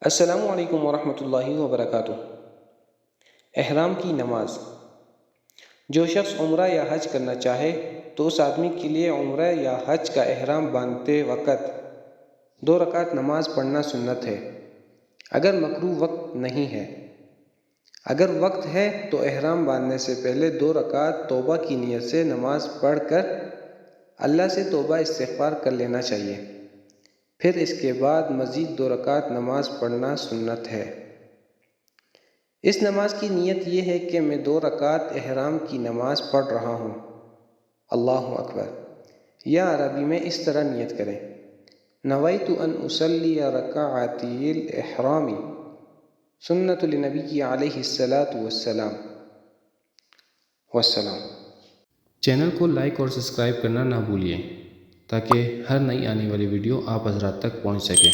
السلام علیکم ورحمۃ اللہ وبرکاتہ۔ احرام کی نماز۔ جو شخص عمرہ یا حج کرنا چاہے تو اس آدمی کے لیے عمرہ یا حج کا احرام باندھتے وقت 2 رکعت نماز پڑھنا سنت ہے، اگر مکروہ وقت نہیں ہے۔ اگر وقت ہے تو احرام باندھنے سے پہلے 2 رکعت توبہ کی نیت سے نماز پڑھ کر اللہ سے توبہ استغفار کر لینا چاہیے، پھر اس کے بعد مزید 2 رکعت نماز پڑھنا سنت ہے۔ اس نماز کی نیت یہ ہے کہ میں 2 رکعت احرام کی نماز پڑھ رہا ہوں، اللہ اکبر، یا عربی میں اس طرح نیت کریں: نویت ان اصلی رکعتی الاحرام سنت لنبی علیہ الصلاۃ والسلام۔ چینل کو لائک اور سبسکرائب کرنا نہ بھولیے تاکہ ہر نئی آنے والی ویڈیو آپ حضرات تک پہنچ سکے۔